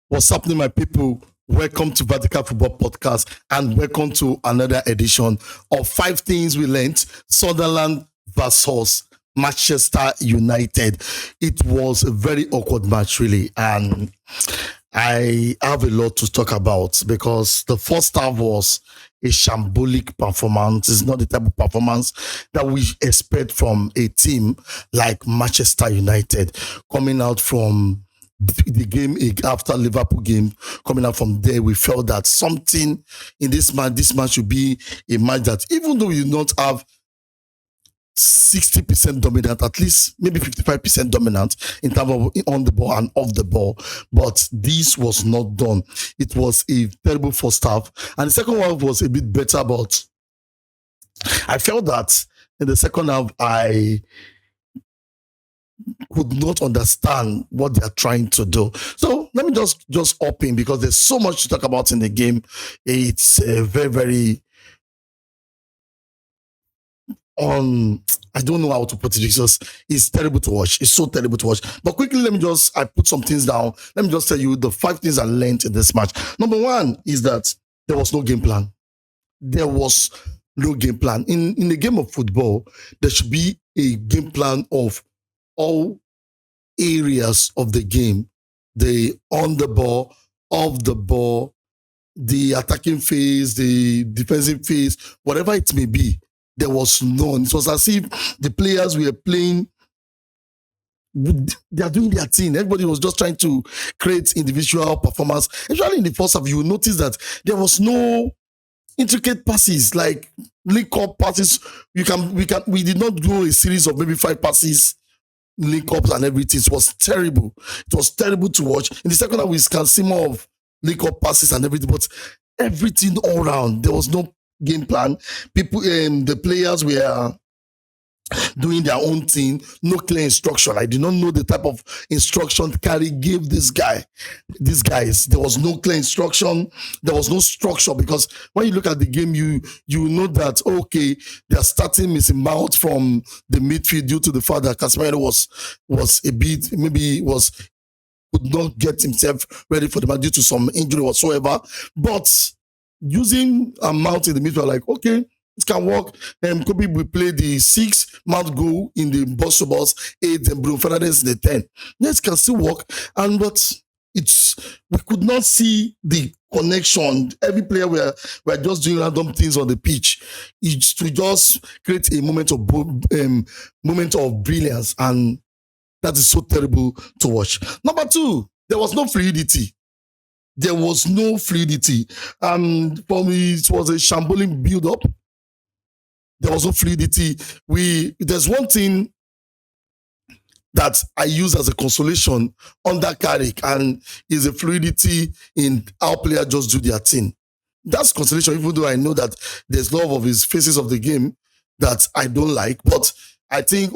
What's happening, my people? Welcome to Vertical Football Podcast and welcome to another edition of Five Things We Learned Sunderland versus Manchester United. It was a very awkward match, really, and I have a lot to talk about because the first half was a shambolic performance. It's not the type of performance that we expect from a team like Manchester United coming out from the game after Liverpool game. Coming out from there, we felt that something in this match should be a match that, even though you don't have 60% dominant, at least maybe 55% dominant in terms of on the ball and off the ball. But this was not done. It was a terrible first half. And the second half was a bit better, but I felt that in the second half, I could not understand what they are trying to do. So let me just hop in because there's so much to talk about in the game. It's very, very I don't know how to put it. It's terrible to watch. It's so terrible to watch. But quickly, I put some things down. Let me just tell you the 5 things I learned in this match. Number 1 is that there was no game plan. There was no game plan. In a game of football, there should be a game plan of all areas of the game. The on the ball, off the ball, the attacking phase, the defensive phase, whatever it may be. There was none. It was as if the players were playing, they are doing their thing. Everybody was just trying to create individual performance. Especially in the first half, you will notice that there was no intricate passes, like link-up passes. We did not do a series of maybe 5 passes, link-ups and everything. It was terrible. It was terrible to watch. In the second half, we can see more of link-up passes and everything, but everything all around, there was no game plan. People, the players were doing their own thing. No clear instruction. I did not know the type of instruction Carrick gave these guys. There was no clear instruction. There was no structure, because when you look at the game, you know that, okay, they are starting missing out from the midfield due to the fact that Casemiro was a bit, maybe could not get himself ready for the match due to some injury whatsoever. But using a Mount in the middle, like, okay, it can work. Kobe will play the 6, Mount go in the box 8, and Bruno Fernandes in the 10. Yes, it can still work. But we could not see the connection. Every player were just doing random things on the pitch. It's to just create a moment of brilliance, and that is so terrible to watch. Number 2, there was no fluidity. There was no fluidity. For me, it was a shambolic build-up. There was no fluidity. There's one thing that I use as a consolation under Carrick, and is the fluidity in how players just do their thing. That's consolation, even though I know that there's a lot of his phases of the game that I don't like. But I think,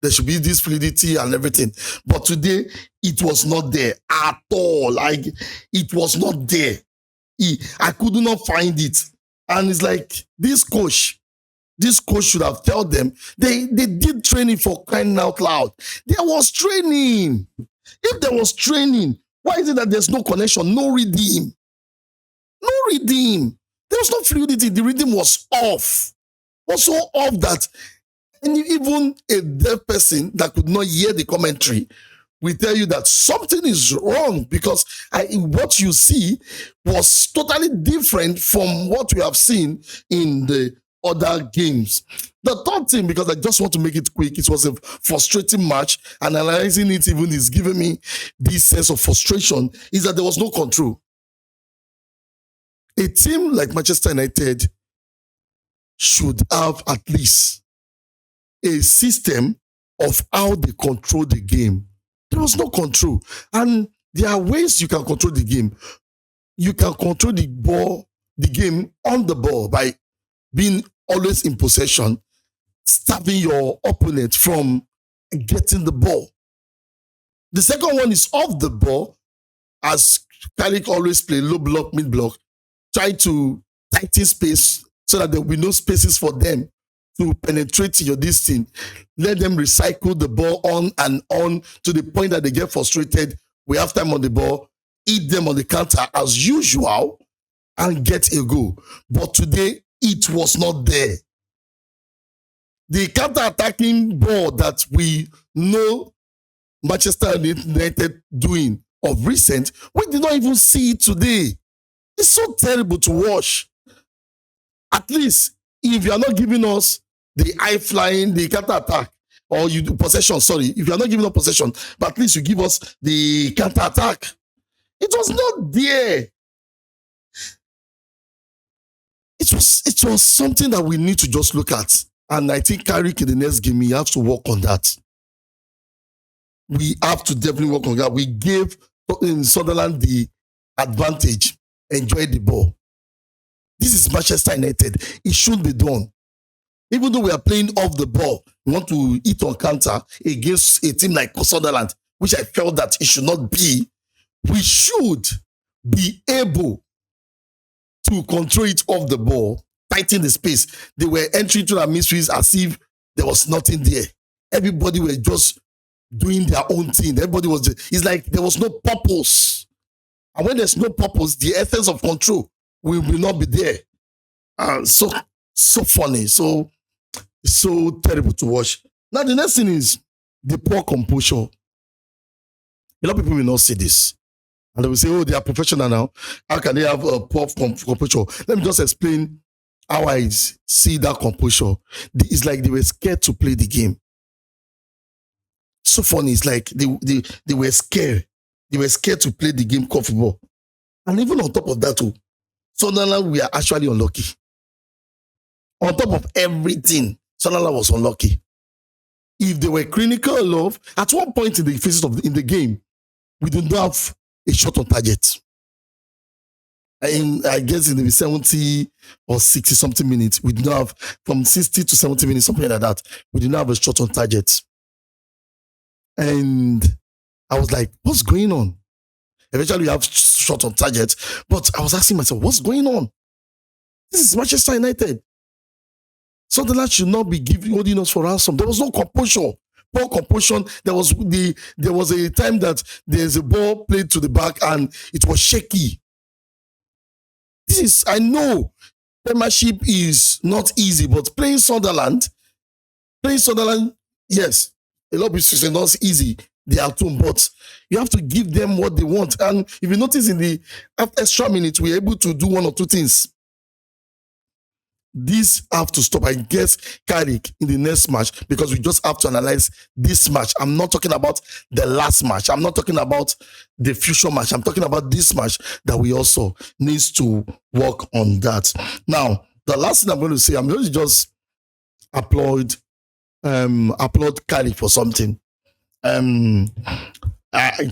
there should be this fluidity and everything. But today, it was not there at all. Like, it was not there. I could not find it. And it's like, this coach should have told them, they did training, for crying out loud. There was training. If there was training, why is it that there's no connection, no redeem? No redeem. There was no fluidity. The rhythm was off. Was so off that, and even a deaf person that could not hear the commentary will tell you that something is wrong, because what you see was totally different from what we have seen in the other games. The third thing, because I just want to make it quick, it was a frustrating match. Analyzing it even is giving me this sense of frustration, is that there was no control. A team like Manchester United should have at least a system of how they control the game. There was no control. And there are ways you can control the game. You can control the game on the ball, by being always in possession, stopping your opponent from getting the ball. The second one is off the ball, as Carrick always play low block, mid block, try to tighten space so that there will be no spaces for them to penetrate your distance. Let them recycle the ball on and on to the point that they get frustrated we have time on the ball, eat them on the counter as usual, and get a goal. But today, it was not there. The counter-attacking ball that we know Manchester United doing of recent, we did not even see it today. It's so terrible to watch. At least, if you are not giving us the high-flying, the counter-attack, or you do possession, sorry, if you are not giving us possession, but at least you give us the counter-attack. It was not there. It was something that we need to just look at. And I think Carrick in the next game, we have to work on that. We have to definitely work on that. We gave Sunderland the advantage, enjoy the ball. This is Manchester United. It should be done. Even though we are playing off the ball, we want to eat on counter against a team like Sunderland, which I felt that it should not be. We should be able to control it off the ball, tighten the space. They were entering to their mysteries as if there was nothing there. Everybody were just doing their own thing. Everybody was just, it's like there was no purpose. And when there's no purpose, the essence of control will not be there. So funny. So terrible to watch. Now, the next thing is the poor composure. A lot of people will not see this. And they will say, oh, they are professional now. How can they have a poor composure? Let me just explain how I see that composure. It's like they were scared to play the game. So funny. It's like they were scared. They were scared to play the game called football. And even on top of that, too, Sunderland, we are actually unlucky. On top of everything, Sunderland was unlucky. If they were clinical enough, at one point in the phases in the game, we didn't have a shot on target. I guess in the 70 or 60 something minutes, we didn't have, from 60 to 70 minutes, something like that, we didn't have a shot on target. And I was like, what's going on? Eventually we have shot on target, but I was asking myself, what's going on? This is Manchester United. Sunderland should not be holding us for ransom. There was no composure. Poor composure. There was a time that there's a ball played to the back and it was shaky. I know Premiership is not easy, but playing Sunderland, yes, a lot of people say not easy. They are too, but you have to give them what they want. And if you notice in the extra minutes, we're able to do one or two things. These have to stop. I guess Carrick in the next match, because we just have to analyze this match. I'm not talking about the last match. I'm not talking about the future match. I'm talking about this match that we also needs to work on that. Now, the last thing I'm going to say, I'm going to just applaud Carrick for something. It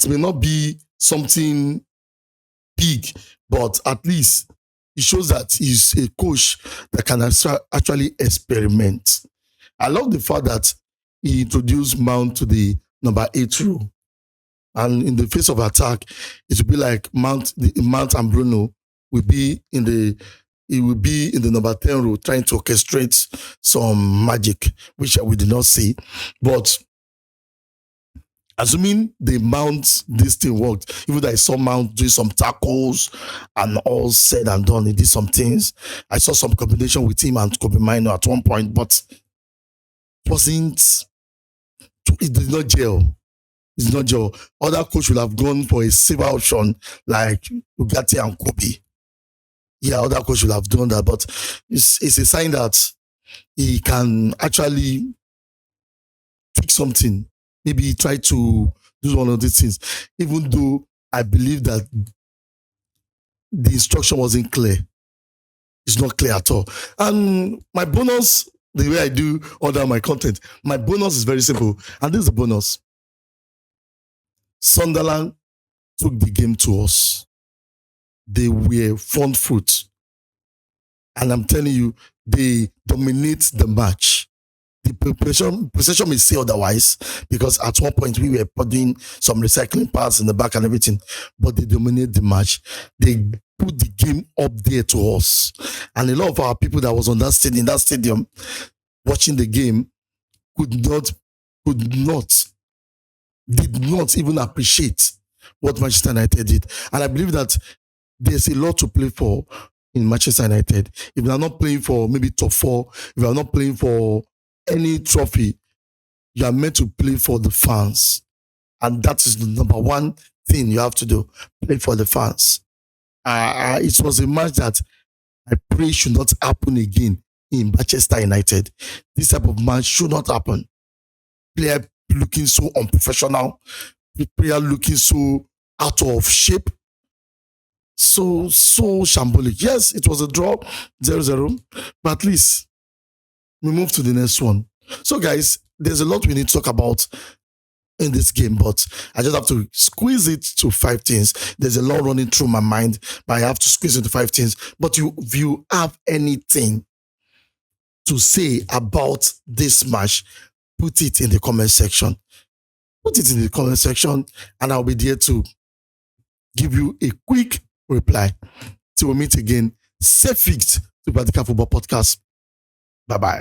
may not be something big, but at least it shows that he's a coach that can actually experiment. I love the fact that he introduced Mount to the number 8 role. And in the face of attack, it will be like Mount and Bruno will be in the number 10 role, trying to orchestrate some magic, which we did not see. But assuming the Mount, this thing worked, even though I saw Mount doing some tackles and all said and done, he did some things. I saw some combination with him and Kobe Mino at one point, but it did not gel. It's not gel. Other coach will have gone for a safer option like Ugarte and Kobe. Yeah, other coach will have done that, but it's a sign that he can actually fix something. Maybe try to do one of these things, even though I believe that the instruction wasn't clear. It's not clear at all. And my bonus, the way I do order my content, my bonus is very simple. And this is the bonus. Sunderland took the game to us. They were front foot. And I'm telling you, they dominate the match. The possession may say otherwise, because at one point we were putting some recycling parts in the back and everything, but they dominate the match. They put the game up there to us. And a lot of our people that was on that stadium watching the game did not even appreciate what Manchester United did. And I believe that there's a lot to play for in Manchester United. If you are not playing for maybe top four, if you are not playing for any trophy, you are meant to play for the fans. And that is the number one thing you have to do. Play for the fans. It was a match that I pray should not happen again in Manchester United. This type of match should not happen. Player looking so unprofessional, player looking so out of shape, so shambolic. Yes, it was a draw, 0-0, but at least we move to the next one. So, guys, there's a lot we need to talk about in this game, but I just have to squeeze it to 5 things. There's a lot running through my mind, but I have to squeeze it to 5 things. But if you have anything to say about this match, put it in the comment section. Put it in the comment section, and I'll be there to give you a quick reply. Till we meet again, stay fixed to Practical Football Podcast. Bye-bye.